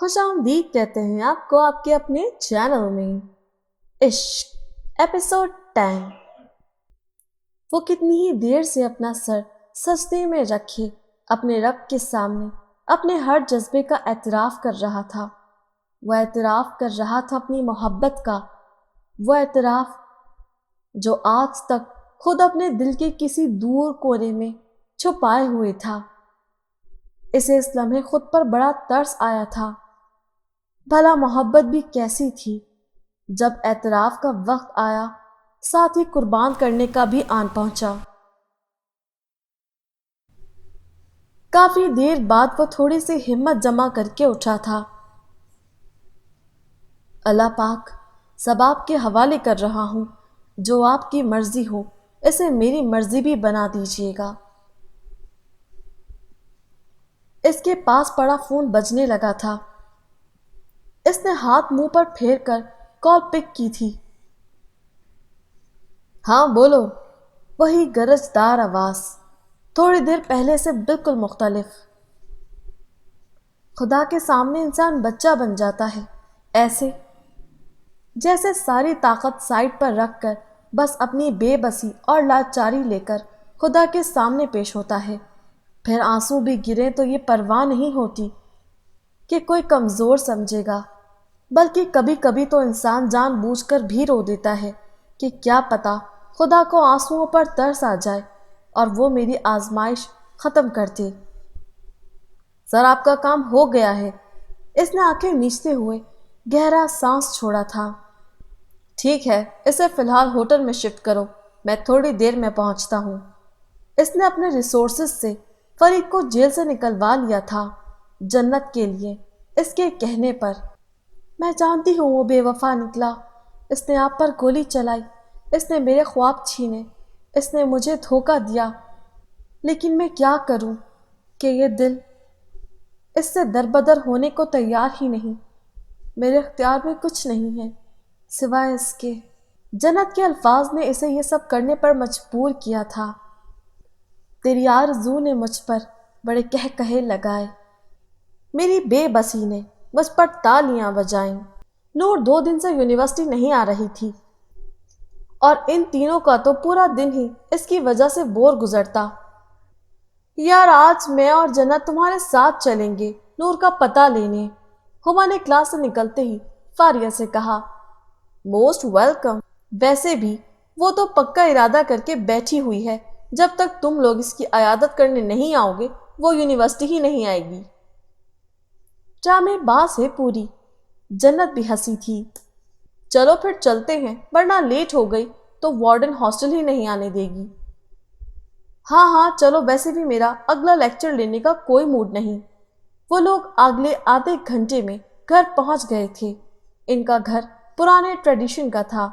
خوش آمدید کہتے ہیں آپ کو آپ کے اپنے چینل میں عشق ایپیسوڈ 10۔ وہ کتنی ہی دیر سے اپنا سر سجدے میں رکھے اپنے رب کے سامنے اپنے ہر جذبے کا اعتراف کر رہا تھا۔ وہ اعتراف کر رہا تھا اپنی محبت کا، وہ اعتراف جو آج تک خود اپنے دل کے کسی دور کونے میں چھپائے ہوئے تھا۔ اسے اس لمحے خود پر بڑا ترس آیا تھا۔ بھلا محبت بھی کیسی تھی؟ جب اعتراف کا وقت آیا، ساتھ ہی قربان کرنے کا بھی آن پہنچا۔ کافی دیر بعد وہ تھوڑی سی ہمت جمع کر کے اٹھا تھا۔ اللہ پاک، سب آپ کے حوالے کر رہا ہوں، جو آپ کی مرضی ہو اسے میری مرضی بھی بنا دیجیے گا۔ اس کے پاس پڑا فون بجنے لگا تھا۔ اس نے ہاتھ منہ پر پھیر کر کال پک کی تھی۔ ہاں بولو، وہی گرجدار آواز، تھوڑی دیر پہلے سے بالکل مختلف۔ خدا کے سامنے انسان بچہ بن جاتا ہے، ایسے جیسے ساری طاقت سائڈ پر رکھ کر بس اپنی بے بسی اور لاچاری لے کر خدا کے سامنے پیش ہوتا ہے۔ پھر آنسو بھی گرے تو یہ پرواہ نہیں ہوتی کہ کوئی کمزور سمجھے گا، بلکہ کبھی کبھی تو انسان جان بوجھ کر بھی رو دیتا ہے کہ کیا پتا خدا کو آنسوؤں پر ترس آ جائے اور وہ میری آزمائش ختم کر دے۔ سر آپ کا کام ہو گیا ہے، اس نے آنکھیں میچتے ہوئے گہرا سانس چھوڑا تھا۔ ٹھیک ہے، اسے فی الحال ہوٹل میں شفٹ کرو، میں تھوڑی دیر میں پہنچتا ہوں۔ اس نے اپنے ریسورسز سے فرید کو جیل سے نکلوا لیا تھا، جنت کے لیے۔ اس کے کہنے پر میں جانتی ہوں وہ بے وفا نکلا، اس نے آپ پر گولی چلائی، اس نے میرے خواب چھینے، اس نے مجھے دھوکہ دیا، لیکن میں کیا کروں کہ یہ دل اس سے دربدر ہونے کو تیار ہی نہیں۔ میرے اختیار میں کچھ نہیں ہے سوائے اس کے۔ جنت کے الفاظ نے اسے یہ سب کرنے پر مجبور کیا تھا۔ تیری آرزو نے مجھ پر بڑے کہے لگائے، میری بے بسی نے مجھ پر تالیاں بجائیں۔ نور 2 دن سے یونیورسٹی نہیں آ رہی تھی اور ان تینوں کا تو پورا دن ہی اس کی وجہ سے بور گزرتا۔ یار آج میں اور جنت تمہارے ساتھ چلیں گے نور کا پتہ لینے، ہما نے کلاس سے نکلتے ہی فاریہ سے کہا۔ موسٹ ویلکم، ویسے بھی وہ تو پکا ارادہ کر کے بیٹھی ہوئی ہے، جب تک تم لوگ اس کی عیادت کرنے نہیں آؤ گے وہ یونیورسٹی ہی نہیں آئے گی۔ ڈرامے باز ہے پوری۔ جنت بھی ہنسی تھی۔ چلو پھر چلتے ہیں، ورنہ لیٹ ہو گئی تو وارڈن ہاسٹل ہی نہیں آنے دے گی۔ ہاں چلو، ویسے بھی میرا اگلا لیکچر لینے کا کوئی موڈ نہیں۔ وہ لوگ اگلے آدھے گھنٹے میں گھر پہنچ گئے تھے۔ ان کا گھر پرانے ٹریڈیشن کا تھا۔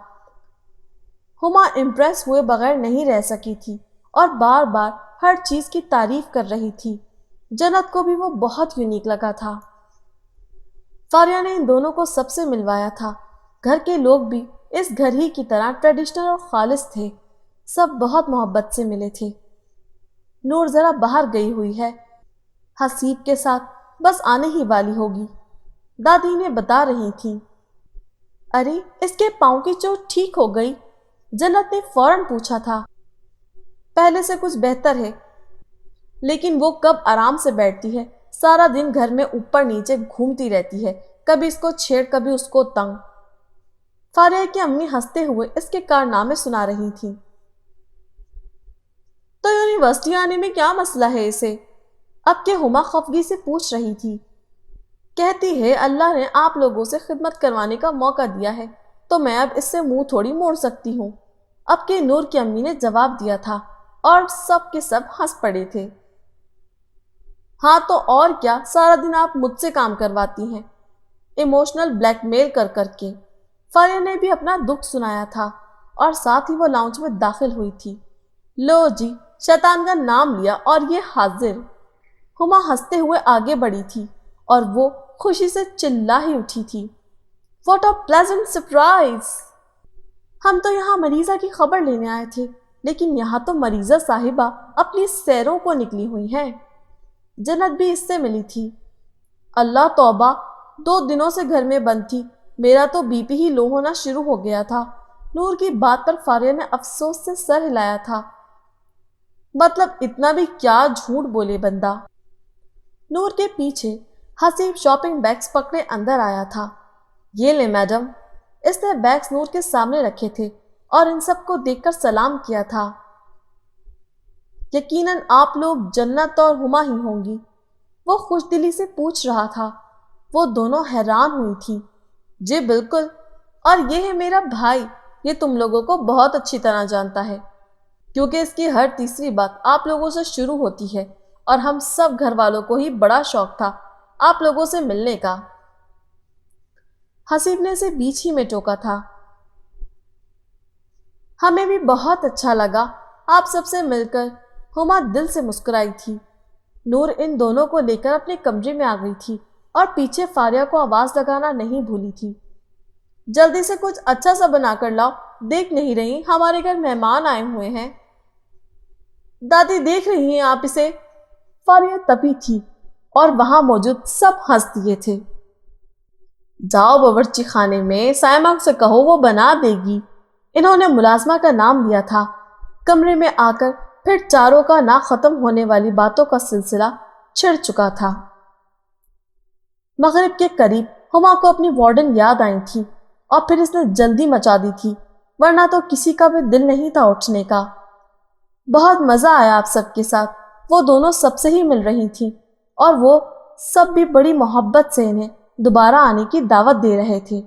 ہما امپریس ہوئے بغیر نہیں رہ سکی تھی اور بار بار ہر چیز کی تعریف کر رہی تھی۔ جنت کو بھی وہ بہت یونیک لگا تھا۔ فاریہ نے ان دونوں کو سب سے ملوایا تھا۔ گھر کے لوگ بھی اس گھر ہی کی طرح ٹریڈیشنل اور خالص تھے، سب بہت محبت سے ملے تھے۔ نور ذرا باہر گئی ہوئی ہے، حسیب کے ساتھ بس آنے ہی والی ہوگی، دادی نے بتا رہی تھیں۔ ارے اس کے پاؤں کی چوٹ ٹھیک ہو گئی؟ جنت نے فوراً پوچھا تھا۔ پہلے سے کچھ بہتر ہے، لیکن وہ کب آرام سے بیٹھتی ہے، سارا دن گھر میں اوپر نیچے گھومتی رہتی ہے، کبھی اس کو چھیڑ کبھی اس کو تنگ۔ فاریہ کی امی ہنستے ہوئے اس کے کارنامے سنا رہی تھیں۔ تو یونیورسٹی آنے میں کیا مسئلہ ہے اسے؟ اب کہ ہما خفگی سے پوچھ رہی تھی۔ کہتی ہے اللہ نے آپ لوگوں سے خدمت کروانے کا موقع دیا ہے تو میں اب اس سے منہ تھوڑی موڑ سکتی ہوں۔ اب کہ نور کی امی نے جواب دیا تھا اور سب کے سب ہنس پڑے تھے۔ ہاں تو اور کیا، سارا دن آپ مجھ سے کام کرواتی ہیں، ایموشنل بلیک میل کر کر کے۔ فاریہ نے بھی اپنا دکھ سنایا تھا اور ساتھ ہی وہ لاؤنج میں داخل ہوئی تھی۔ لو جی، شیطان کا نام لیا اور یہ حاضر۔ ہما ہنستے ہوئے آگے بڑھی تھی اور وہ خوشی سے چلا ہی اٹھی تھی۔ What a pleasant surprise! ہم تو یہاں مریضہ کی خبر لینے آئے تھے، لیکن یہاں تو مریضہ صاحبہ اپنی سیروں کو نکلی ہوئی ہیں۔ جنت بھی اس سے ملی تھی۔ اللہ توبہ، 2 دنوں سے گھر میں بند تھی، میرا تو بی پی ہی لو ہونا شروع ہو گیا تھا۔ نور کی بات پر فاریہ نے افسوس سے سر ہلایا تھا۔ مطلب اتنا بھی کیا جھوٹ بولے بندہ۔ نور کے پیچھے حسیب شاپنگ بیگز پکڑے اندر آیا تھا۔ یہ لیں میڈم۔ اس نے بیگز نور کے سامنے رکھے تھے اور ان سب کو دیکھ کر سلام کیا تھا۔ یقیناً آپ لوگ جنت اور ہما ہی ہوں گی، وہ خوش دلی سے پوچھ رہا تھا۔ وہ دونوں حیران ہوئی تھی۔ جی بالکل، اور یہ ہے میرا بھائی، یہ تم لوگوں کو بہت اچھی طرح جانتا ہے کیونکہ اس کی ہر تیسری بات آپ لوگوں سے شروع ہوتی ہے، اور ہم سب گھر والوں کو ہی بڑا شوق تھا آپ لوگوں سے ملنے کا۔ حسیب نے اسے بیچ ہی میں ٹوکا تھا۔ ہمیں بھی بہت اچھا لگا آپ سب سے مل کر، ہما دل سے مسکرائی تھی۔ نور ان دونوں کو لے کر اپنے کمرے میں آ گئی تھی اور پیچھے فاریہ کو آواز لگانا نہیں بھولی تھی۔ جلدی سے کچھ اچھا سا بنا کر لاؤ، دیکھ نہیں رہی ہمارے گھر مہمان آئے ہوئے ہیں۔ دادی دیکھ رہی ہیں آپ اسے؟ فاریہ تپی تھی اور وہاں موجود سب ہنس دیے تھے۔ جاؤ باورچی خانے میں سائمہ سے کہو وہ بنا دے گی۔ انہوں نے ملازمہ کا نام لیا تھا۔ کمرے میں آ کر پھر چاروں کا نہ ختم ہونے والی باتوں کا سلسلہ چھڑ چکا تھا۔ مغرب کے قریب ہما کو اپنی وارڈن یاد آئی تھی اور پھر اس نے جلدی مچا دی تھی، ورنہ تو کسی کا بھی دل نہیں تھا اٹھنے کا۔ بہت مزہ آیا آپ سب کے ساتھ، وہ دونوں سب سے ہی مل رہی تھیں اور وہ سب بھی بڑی محبت سے انہیں دوبارہ آنے کی دعوت دے رہے تھے۔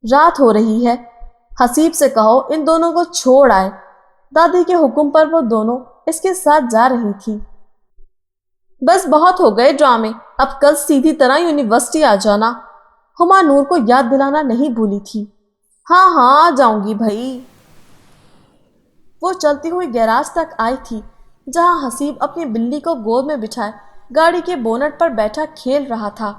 رات ہو رہی ہے، حسیب سے کہو ان دونوں کو چھوڑ آئے۔ دادی کے حکم پر وہ دونوں اس کے ساتھ جا رہی تھی۔ بس بہت ہو گئے ڈرامے، اب کل سیدھی طرح یونیورسٹی آ جانا۔ ہما نور کو یاد دلانا نہیں بھولی تھی۔ ہاں ہاں آ جاؤں گی بھائی۔ وہ چلتی ہوئی گیراج تک آئی تھی جہاں حسیب اپنی بلی کو گود میں بٹھائے گاڑی کے بونٹ پر بیٹھا کھیل رہا تھا۔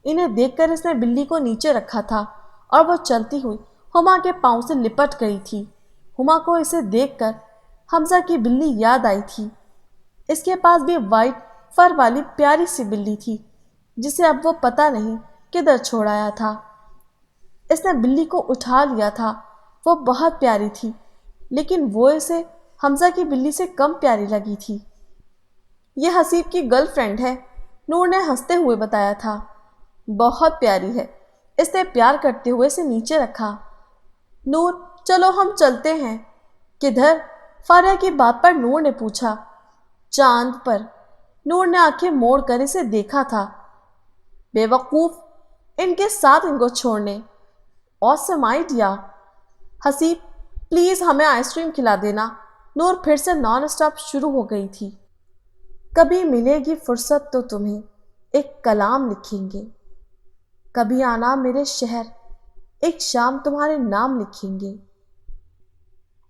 انہیں دیکھ کر اس نے بلی کو نیچے رکھا تھا اور وہ چلتی ہوئی ہما کے پاؤں سے لپٹ گئی تھی۔ ہما کو اسے دیکھ کر حمزہ کی بلی یاد آئی تھی۔ اس کے پاس بھی وائٹ فر والی پیاری سی بلی تھی جسے اب وہ پتہ نہیں کدھر چھوڑ آیا تھا۔ اس نے بلی کو اٹھا لیا تھا، وہ بہت پیاری تھی، لیکن وہ اسے حمزہ کی بلی سے کم پیاری لگی تھی۔ یہ حسیب کی گرل فرینڈ ہے، نور نے ہنستے ہوئے بتایا تھا۔ بہت پیاری ہے، اس نے پیار کرتے ہوئے اسے نیچے رکھا۔ نور چلو ہم چلتے ہیں۔ کدھر؟ فاریہ کی بات پر نور نے پوچھا۔ چاند پر۔ نور نے آنکھیں موڑ کر اسے دیکھا تھا۔ بے وقوف، ان کے ساتھ ان کو چھوڑنے۔ آسم آئیڈیا۔ حسیب پلیز ہمیں آئس کریم کھلا دینا۔ نور پھر سے نان اسٹاپ شروع ہو گئی تھی۔ کبھی ملے گی فرصت تو تمہیں ایک کلام لکھیں گے، کبھی آنا میرے شہر ایک شام تمہارے نام لکھیں گے۔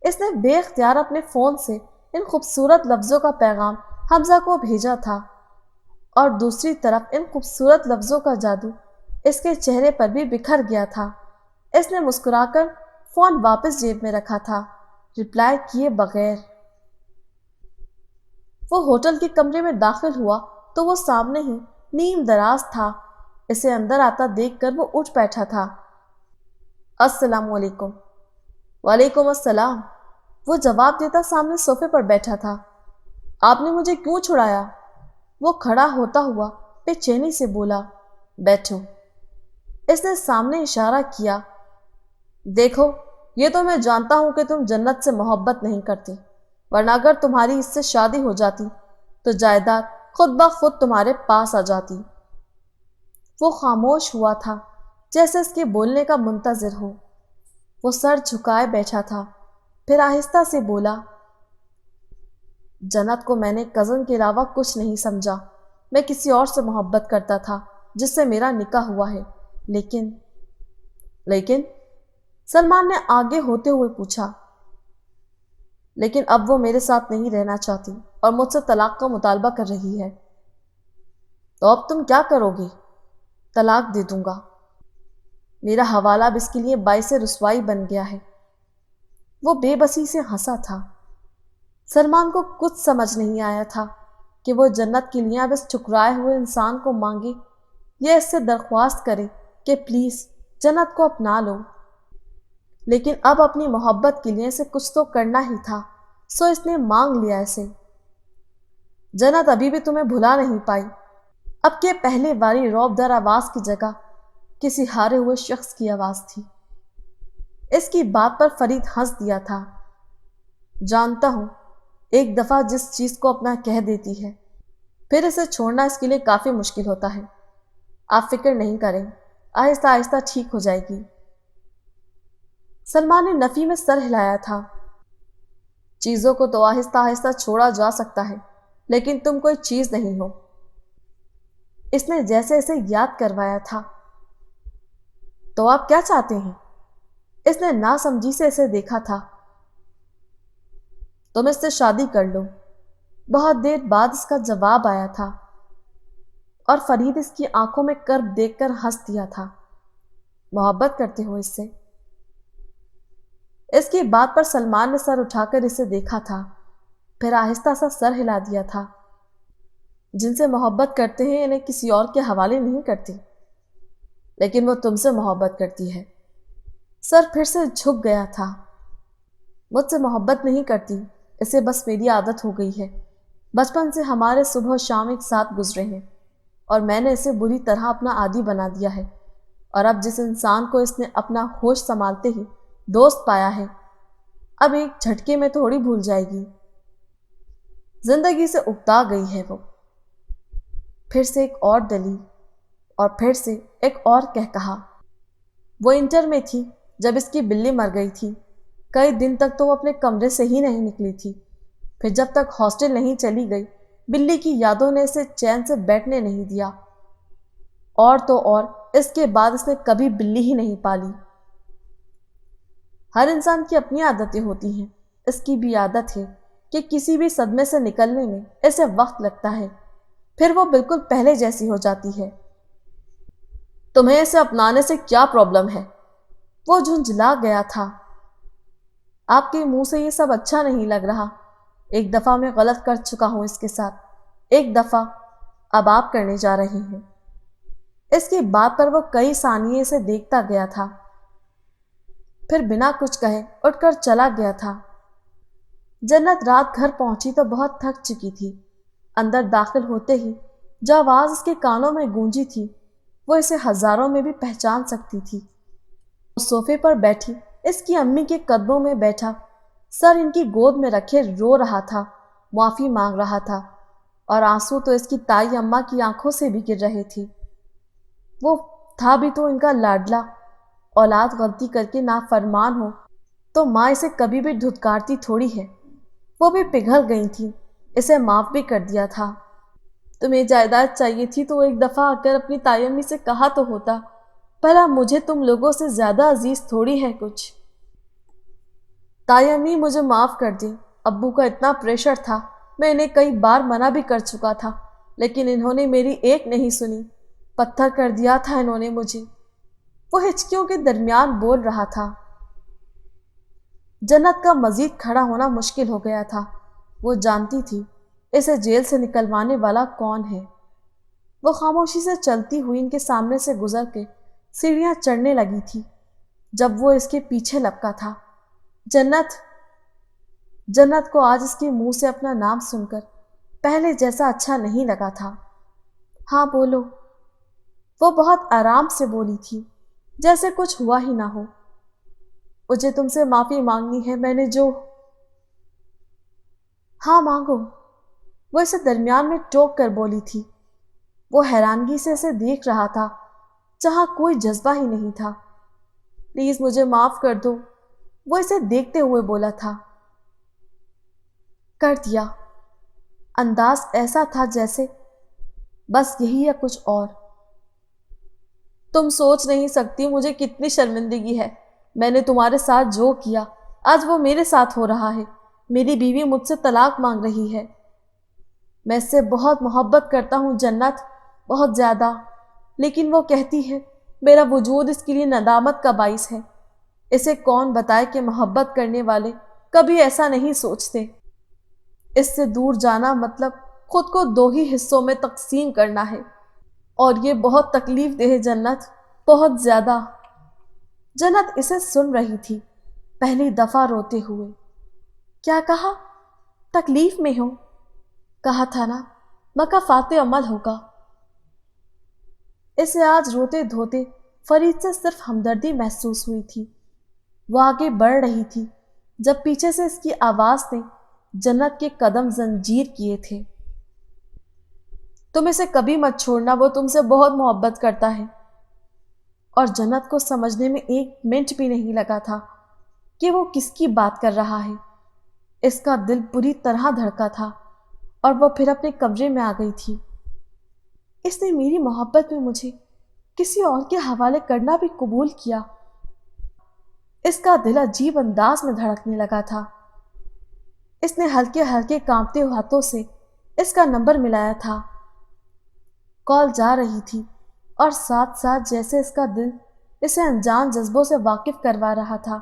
اس نے بے اختیار اپنے فون سے ان خوبصورت لفظوں کا پیغام حمزہ کو بھیجا تھا، اور دوسری طرف ان خوبصورت لفظوں کا جادو اس کے چہرے پر بھی بکھر گیا تھا۔ اس نے مسکرا کر فون واپس جیب میں رکھا تھا، رپلائی کیے بغیر۔ وہ ہوٹل کے کمرے میں داخل ہوا تو وہ سامنے ہی نیم دراز تھا۔ اسے اندر آتا دیکھ کر وہ اٹھ بیٹھا تھا۔ السلام علیکم۔ وعلیکم السلام۔ وہ جواب دیتا سامنے صوفے پر بیٹھا تھا۔ آپ نے مجھے کیوں چھڑایا؟ وہ کھڑا ہوتا ہوا بے چینی سے بولا۔ بیٹھو۔ اس نے سامنے اشارہ کیا۔ دیکھو، یہ تو میں جانتا ہوں کہ تم جنت سے محبت نہیں کرتے، ورنہ اگر تمہاری اس سے شادی ہو جاتی تو جائیداد خود بخود تمہارے پاس آ جاتی۔ وہ خاموش ہوا تھا جیسے اس کے بولنے کا منتظر ہو۔ وہ سر جھکائے بیٹھا تھا، پھر آہستہ سے بولا۔ جنت کو میں نے کزن کے علاوہ کچھ نہیں سمجھا۔ میں کسی اور سے محبت کرتا تھا جس سے میرا نکاح ہوا ہے، لیکن سلمان نے آگے ہوتے ہوئے پوچھا۔ لیکن اب وہ میرے ساتھ نہیں رہنا چاہتی اور مجھ سے طلاق کا مطالبہ کر رہی ہے۔ تو اب تم کیا کرو گے؟ طلاق دے دوں گا۔ میرا حوالہ اب اس کے لیے باعث رسوائی بن گیا ہے۔ وہ بے بسی سے ہنسا تھا۔ سلمان کو کچھ سمجھ نہیں آیا تھا کہ وہ جنت کے لیے اب اس ٹھکرائے ہوئے انسان کو مانگے یہ اس سے درخواست کرے کہ پلیز جنت کو اپنا لو، لیکن اب اپنی محبت کے لیے اسے کچھ تو کرنا ہی تھا، سو اس نے مانگ لیا اسے۔ جنت ابھی بھی تمہیں بھلا نہیں پائی۔ اب کے پہلے والی روب در آواز کی جگہ کسی ہارے ہوئے شخص کی آواز تھی۔ اس کی بات پر فرید ہنس دیا تھا۔ جانتا ہوں ایک دفعہ جس چیز کو اپنا کہہ دیتی ہے پھر اسے چھوڑنا اس کے لیے کافی مشکل ہوتا ہے۔ آپ فکر نہیں کریں، آہستہ آہستہ ٹھیک ہو جائے گی۔ سلمان نے نفی میں سر ہلایا تھا۔ چیزوں کو تو آہستہ آہستہ چھوڑا جا سکتا ہے، لیکن تم کوئی چیز نہیں ہو۔ اس نے جیسے اسے یاد کروایا تھا۔ تو آپ کیا چاہتے ہیں؟ اس نے ناسمجھی سے اسے دیکھا تھا۔ تم اس سے شادی کر لو۔ بہت دیر بعد اس کا جواب آیا تھا اور فرید اس کی آنکھوں میں کرب دیکھ کر ہنس دیا تھا۔ محبت کرتے ہو اس سے؟ اس کی بات پر سلمان نے سر اٹھا کر اسے دیکھا تھا، پھر آہستہ سا سر ہلا دیا تھا۔ جن سے محبت کرتے ہیں انہیں کسی اور کے حوالے نہیں کرتے، لیکن وہ تم سے محبت کرتی ہے۔ سر پھر سے جھک گیا تھا۔ مجھ سے محبت نہیں کرتی، اسے بس میری عادت ہو گئی ہے۔ بچپن سے ہمارے صبح و شام ایک ساتھ گزرے ہیں اور میں نے اسے بری طرح اپنا عادی بنا دیا ہے، اور اب جس انسان کو اس نے اپنا ہوش سنبھالتے ہی دوست پایا ہے، اب ایک جھٹکے میں تھوڑی بھول جائے گی۔ زندگی سے اکتا گئی ہے وہ۔ پھر سے ایک اور دلیل اور پھر سے ایک اور کہا۔ وہ انٹر میں تھی جب اس کی بلی مر گئی تھی۔ کئی دن تک تو وہ اپنے کمرے سے ہی نہیں نکلی تھی۔ پھر جب تک ہاسٹل نہیں چلی گئی، بلی کی یادوں نے اسے چین سے بیٹھنے نہیں دیا، اور تو اور اس کے بعد اس نے کبھی بلی ہی نہیں پالی۔ ہر انسان کی اپنی عادتیں ہوتی ہیں۔ اس کی بھی عادت ہے کہ کسی بھی صدمے سے نکلنے میں اسے وقت لگتا ہے، پھر وہ بالکل پہلے جیسی ہو جاتی ہے۔ تمہیں اسے اپنانے سے کیا پرابلم ہے؟ وہ جھنجھلا گیا تھا۔ آپ کے منہ سے یہ سب اچھا نہیں لگ رہا۔ ایک دفعہ میں غلط کر چکا ہوں اس کے ساتھ، ایک دفعہ اب آپ کرنے جا رہی ہیں۔ اس کی بات پر وہ کئی ثانیے سے دیکھتا گیا تھا، پھر بنا کچھ کہے اٹھ کر چلا گیا تھا۔ جنت رات گھر پہنچی تو بہت تھک چکی تھی۔ اندر داخل ہوتے ہی جو آواز اس کے کانوں میں گونجی تھی وہ اسے ہزاروں میں بھی پہچان سکتی تھی۔ وہ صوفے پر بیٹھی اس کی امی کے قدموں میں بیٹھا سر ان کی گود میں رکھے رو رہا تھا، معافی مانگ رہا تھا، اور آنسو تو اس کی تائی اماں کی آنکھوں سے بھی گر رہے تھے۔ وہ تھا بھی تو ان کا لاڈلا۔ اولاد غلطی کر کے نافرمان ہو تو ماں اسے کبھی بھی دھتکارتی تھوڑی ہے۔ وہ بھی پگھل گئی تھی، اسے معاف بھی کر دیا تھا۔ تمہیں جائیداد چاہیے تھی تو ایک دفعہ آ کر اپنی تائی امی سے کہا تو ہوتا، بھلا مجھے تم لوگوں سے زیادہ عزیز تھوڑی ہے کچھ۔ تائی امی مجھے معاف کر دیں، ابو کا اتنا پریشر تھا، میں انہیں کئی بار منع بھی کر چکا تھا، لیکن انہوں نے میری ایک نہیں سنی، پتھر کر دیا تھا انہوں نے مجھے۔ وہ ہچکیوں کے درمیان بول رہا تھا۔ جنت کا مزید کھڑا ہونا مشکل ہو گیا تھا۔ وہ جانتی تھی اسے جیل سے نکلوانے والا کون ہے۔ وہ خاموشی سے چلتی ہوئی ان کے سامنے سے گزر کے سیڑھیاں چڑھنے لگی تھی جب وہ اس کے پیچھے لپکا تھا۔ جنت کو آج اس کے منہ سے اپنا نام سن کر پہلے جیسا اچھا نہیں لگا تھا۔ ہاں بولو، وہ بہت آرام سے بولی تھی، جیسے کچھ ہوا ہی نہ ہو۔ مجھے تم سے معافی مانگنی ہے، میں نے جو… ہاں مانگو، وہ اسے درمیان میں ٹوک کر بولی تھی۔ وہ حیرانگی سے اسے دیکھ رہا تھا جہاں کوئی جذبہ ہی نہیں تھا۔ پلیز مجھے معاف کر دو، وہ اسے دیکھتے ہوئے بولا تھا۔ کر دیا۔ انداز ایسا تھا جیسے بس یہی یا کچھ اور۔ تم سوچ نہیں سکتی مجھے کتنی شرمندگی ہے۔ میں نے تمہارے ساتھ جو کیا آج وہ میرے ساتھ ہو رہا ہے۔ میری بیوی مجھ سے طلاق مانگ رہی ہے۔ میں اس سے بہت محبت کرتا ہوں جنت، بہت زیادہ، لیکن وہ کہتی ہے میرا وجود اس کے لیے ندامت کا باعث ہے۔ اسے کون بتائے کہ محبت کرنے والے کبھی ایسا نہیں سوچتے۔ اس سے دور جانا مطلب خود کو دو ہی حصوں میں تقسیم کرنا ہے، اور یہ بہت تکلیف دہ ہے جنت، بہت زیادہ۔ جنت اسے سن رہی تھی، پہلی دفعہ روتے ہوئے۔ کیا کہا؟ تکلیف میں ہوں؟ کہا تھا نا مکافات عمل ہوگا۔ اسے آج روتے دھوتے فرید سے صرف ہمدردی محسوس ہوئی تھی۔ وہ آگے بڑھ رہی تھی جب پیچھے سے اس کی آواز نے جنت کے قدم زنجیر کیے تھے۔ تم اسے کبھی مت چھوڑنا، وہ تم سے بہت محبت کرتا ہے۔ اور جنت کو سمجھنے میں 1 منٹ بھی نہیں لگا تھا کہ وہ کس کی بات کر رہا ہے۔ اس کا دل بری طرح دھڑکا تھا اور وہ پھر اپنے کمرے میں آ گئی تھی۔ اس نے میری محبت میں مجھے کسی اور کے حوالے کرنا بھی قبول کیا۔ اس کا دل عجیب انداز میں دھڑکنے لگا تھا۔ اس نے ہلکے ہلکے کانپتے ہاتھوں سے اس کا نمبر ملایا تھا۔ کال جا رہی تھی اور ساتھ ساتھ جیسے اس کا دل اسے انجان جذبوں سے واقف کروا رہا تھا۔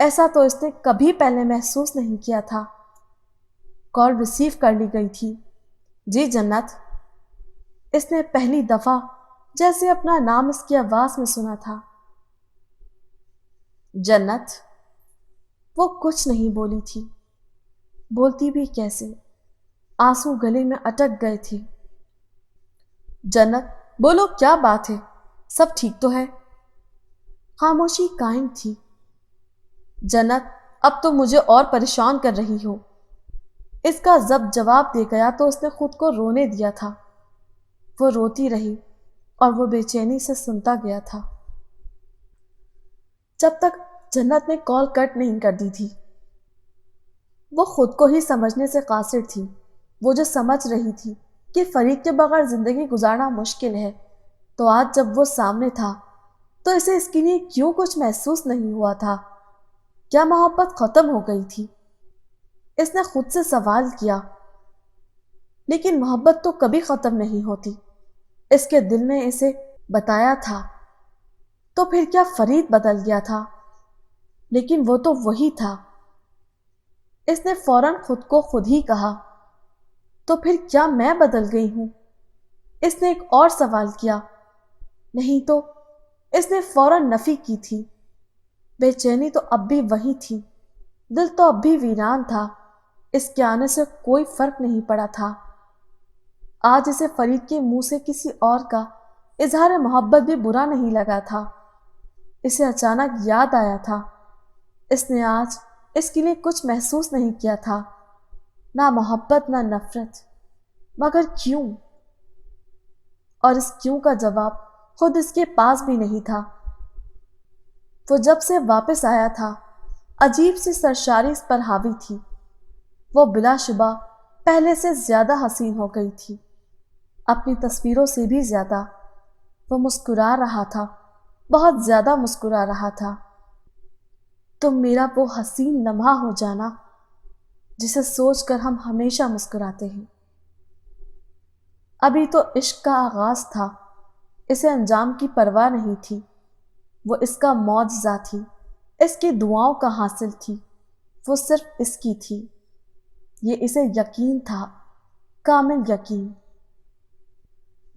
ایسا تو اس نے کبھی پہلے محسوس نہیں کیا تھا۔ کال ریسیو کر لی گئی تھی۔ جی جنت، اس نے پہلی دفعہ جیسے اپنا نام اس کی آواز میں سنا تھا۔ جنت، وہ کچھ نہیں بولی تھی، بولتی بھی کیسے، آنسو گلے میں اٹک گئے تھے۔ جنت بولو، کیا بات ہے؟ سب ٹھیک تو ہے؟ خاموشی قائم تھی۔ جنت، اب تم مجھے اور پریشان کر رہی ہو۔ اس کا ضبط جواب دے گیا تو اس نے خود کو رونے دیا تھا۔ وہ روتی رہی اور وہ بے چینی سے سنتا گیا تھا جب تک جنت نے کال کٹ نہیں کر دی تھی۔ وہ خود کو ہی سمجھنے سے قاصر تھی۔ وہ جو سمجھ رہی تھی کہ فرید کے بغیر زندگی گزارنا مشکل ہے، تو آج جب وہ سامنے تھا تو اسے اس کے لیے کیوں کچھ محسوس نہیں ہوا تھا؟ کیا محبت ختم ہو گئی تھی؟ اس نے خود سے سوال کیا۔ لیکن محبت تو کبھی ختم نہیں ہوتی، اس کے دل نے اسے بتایا تھا۔ تو پھر کیا فرید بدل گیا تھا؟ لیکن وہ تو وہی تھا۔ اس نے فوراً خود کو خود ہی کہا، تو پھر کیا میں بدل گئی ہوں؟ اس نے ایک اور سوال کیا۔ نہیں تو اس نے فوراً نفی کی تھی۔ بے چینی تو اب بھی وہی تھی، دل تو اب بھی ویران تھا۔ اس کے آنے سے کوئی فرق نہیں پڑا تھا۔ آج اسے فرید کے منہ سے کسی اور کا اظہار محبت بھی برا نہیں لگا تھا۔ اسے اچانک یاد آیا تھا، اس نے آج اس کے لیے کچھ محسوس نہیں کیا تھا، نہ محبت نہ نفرت، مگر کیوں؟ اور اس کیوں کا جواب خود اس کے پاس بھی نہیں تھا۔ وہ جب سے واپس آیا تھا عجیب سی سرشاری اس پر حاوی تھی۔ وہ بلا شبہ پہلے سے زیادہ حسین ہو گئی تھی، اپنی تصویروں سے بھی زیادہ۔ وہ مسکرا رہا تھا، بہت زیادہ مسکرا رہا تھا۔ تم میرا وہ حسین لمحہ ہو جانا جسے سوچ کر ہم ہمیشہ مسکراتے ہیں۔ ابھی تو عشق کا آغاز تھا، اسے انجام کی پرواہ نہیں تھی۔ وہ اس کا معجزہ تھی، اس کی دعاؤں کا حاصل تھی، وہ صرف اس کی تھی۔ یہ اسے یقین تھا، کامل یقین۔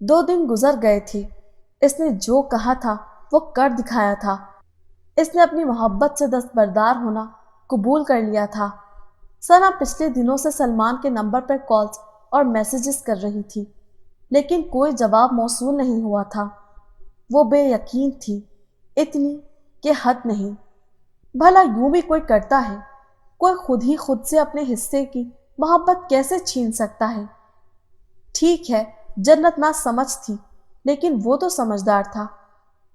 2 دن گزر گئے تھے، اس نے جو کہا تھا وہ کر دکھایا تھا۔ اس نے اپنی محبت سے دستبردار ہونا قبول کر لیا تھا۔ ثنا پچھلے دنوں سے سلمان کے نمبر پر کالز اور میسیجز کر رہی تھی، لیکن کوئی جواب موصول نہیں ہوا تھا۔ وہ بے یقین تھی، اتنی کہ حد نہیں۔ بھلا یوں بھی کوئی کرتا ہے؟ کوئی خود ہی خود سے اپنے حصے کی محبت کیسے چھین سکتا ہے؟ ٹھیک ہے، جنت نہ سمجھ تھی، لیکن وہ تو سمجھدار تھا۔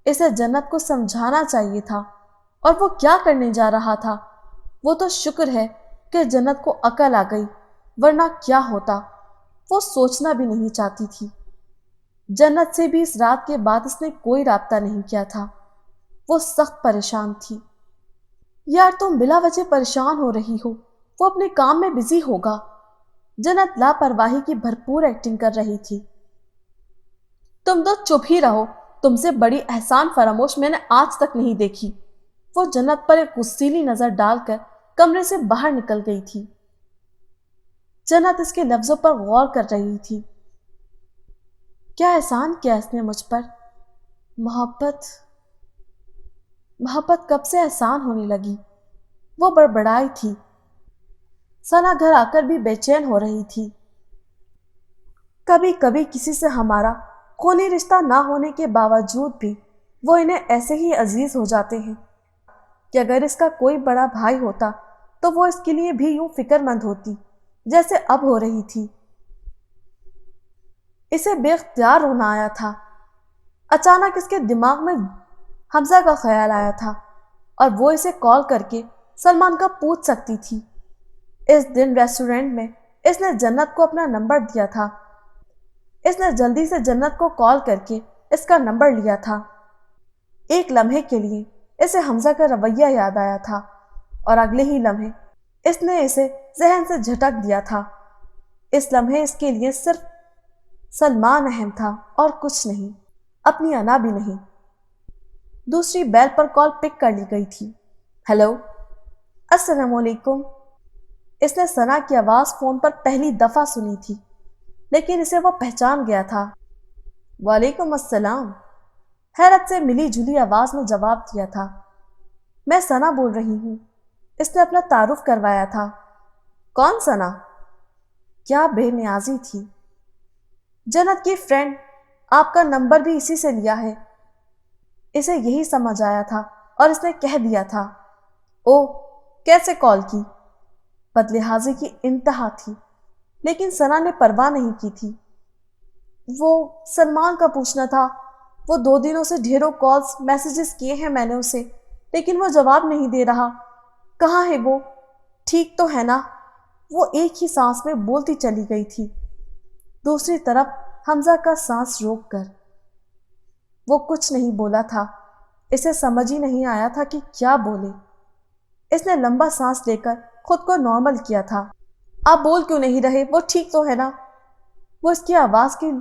اسے جنت کو سمجھانا چاہیے تھا۔ اور وہ کیا کرنے جا رہا تھا؟ وہ تو شکر ہے کہ جنت کو عقل آ گئی، ورنہ کیا ہوتا وہ سوچنا بھی نہیں چاہتی تھی۔ جنت سے بھی اس رات کے بعد اس نے کوئی رابطہ نہیں کیا تھا۔ وہ سخت پریشان تھی۔ یار تم بلا وجہ پریشان ہو رہی ہو، وہ اپنے کام میں بزی ہوگا۔ جنت لاپرواہی کی بھرپور ایکٹنگ کر رہی تھی۔ تم تو چپ ہی رہو، تم سے بڑی احسان فراموش میں نے آج تک نہیں دیکھی۔ وہ جنت پر ایک غصیلی نظر ڈال کر کمرے سے باہر نکل گئی تھی۔ جنت اس کے لفظوں پر غور کر رہی تھی۔ کیا احسان کیا اس نے مجھ پر؟ محبت محبت کب سے احسان ہونے لگی؟ وہ بڑبڑائی تھی۔ ثنا گھر آ کر بھی بے چین ہو رہی تھی۔ کبھی کبھی کسی سے ہمارا خونی رشتہ نہ ہونے کے باوجود بھی وہ انہیں ایسے ہی عزیز ہو جاتے ہیں کہ اگر اس کا کوئی بڑا بھائی ہوتا تو وہ اس کے لیے بھی یوں فکر مند ہوتی جیسے اب ہو رہی تھی۔ اسے بے اختیار رونا آیا تھا۔ اچانک اس کے دماغ میں حمزہ کا خیال آیا تھا اور وہ اسے کال کر کے سلمان کا پوچھ سکتی تھی۔ اس دن ریسٹورنٹ میں اس نے جنت کو اپنا نمبر دیا تھا۔ اس نے جلدی سے جنت کو کال کر کے اس کا نمبر لیا تھا۔ ایک لمحے کے لیے اسے حمزہ کا رویہ یاد آیا تھا اور اگلے ہی لمحے اس نے اسے ذہن سے جھٹک دیا تھا۔ اس لمحے اس کے لیے صرف سلمان اہم تھا اور کچھ نہیں، اپنی انا بھی نہیں۔ دوسری بیل پر کال پک کر لی گئی تھی۔ ہیلو، السلام علیکم۔ اس نے ثنا کی آواز فون پر پہلی دفعہ سنی تھی، لیکن اسے وہ پہچان گیا تھا۔ وعلیکم السلام، حیرت سے ملی جلی آواز میں جواب دیا تھا۔ میں ثنا بول رہی ہوں۔ اس نے اپنا تعارف کروایا تھا۔ کون ثنا؟ کیا بے نیازی تھی۔ جنت کی فرینڈ، آپ کا نمبر بھی اسی سے لیا ہے۔ اسے یہی سمجھ آیا تھا اور اس نے کہہ دیا تھا۔ او، کیسے کال کی؟ بدلحاظی کی انتہا تھی، لیکن ثنا نے پرواہ نہیں کی تھی۔ وہ سلمان کا پوچھنا تھا۔ وہ 2 دنوں سے ڈھیروں کالز میسیجز کیے ہیں میں نے اسے، لیکن وہ جواب نہیں دے رہا۔ کہاں ہے وہ؟ ٹھیک تو ہے نا؟ وہ ایک ہی سانس میں بولتی چلی گئی تھی۔ دوسری طرف حمزہ کا سانس روک کر وہ کچھ نہیں بولا تھا۔ اسے سمجھ ہی نہیں آیا تھا کہ کیا بولے۔ اس نے لمبا سانس لے کر خود کو نارمل کیا تھا۔ آپ بول کیوں نہیں رہے؟ وہ ٹھیک تو ہے نا؟ وہ اس کی آواز کی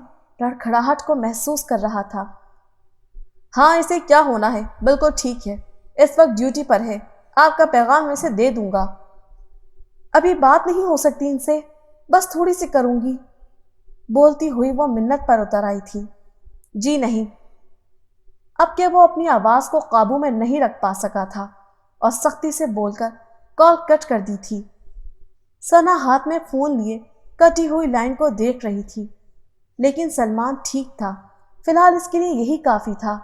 لڑکھڑاہٹ کو محسوس کر رہا تھا۔ ہاں، اسے کیا ہونا ہے، بالکل ٹھیک ہے، اس وقت ڈیوٹی پر ہے۔ آپ کا پیغام میں اسے دے دوں گا۔ ابھی بات نہیں ہو سکتی ان سے، بس تھوڑی سی کروں گی۔ بولتی ہوئی وہ منت پر اتر آئی تھی۔ جی نہیں۔ اب کہ وہ اپنی آواز کو قابو میں نہیں رکھ پا سکا تھا اور سختی سے بول کر کال کٹ کر دی تھی۔ ثنا ہاتھ میں فون لیے کٹی ہوئی لائن کو دیکھ رہی تھی، لیکن سلمان ٹھیک تھا۔ فی الحال اس کے لیے یہی کافی تھا۔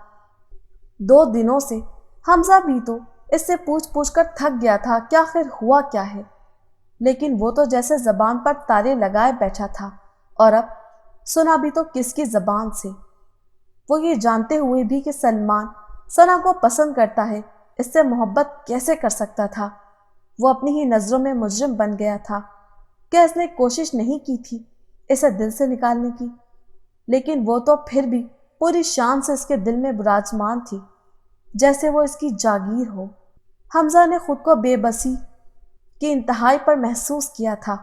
2 دنوں سے حمزہ بھی تو اس سے پوچھ پوچھ کر تھک گیا تھا کہ آخر ہوا کیا ہے، لیکن وہ تو جیسے زبان پر تالے لگائے بیٹھا تھا، اور اب سنا بھی تو کس کی زبان سے؟ وہ یہ جانتے ہوئے بھی کہ سلمان ثنا کو پسند کرتا ہے، اس سے محبت کیسے کر سکتا تھا؟ وہ اپنی ہی نظروں میں مجرم بن گیا تھا۔ کیا اس نے کوشش نہیں کی تھی اسے دل سے نکالنے کی؟ لیکن وہ تو پھر بھی پوری شان سے اس کے دل میں براجمان تھی، جیسے وہ اس کی جاگیر ہو۔ حمزہ نے خود کو بے بسی کی انتہائی پر محسوس کیا تھا۔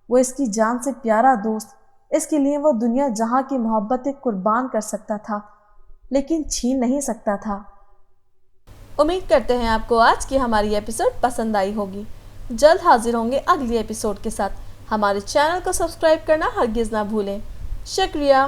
وہ اس کی جان سے پیارا دوست، اس کے لیے وہ دنیا جہاں کی محبتیں قربان کر سکتا تھا، لیکن چھین نہیں سکتا تھا۔ امید کرتے ہیں آپ کو آج کی ہماری ایپیسوڈ پسند آئی ہوگی۔ جلد حاضر ہوں گے اگلی ایپیسوڈ کے ساتھ۔ ہمارے چینل کو سبسکرائب کرنا ہرگز نہ بھولیں۔ شکریہ۔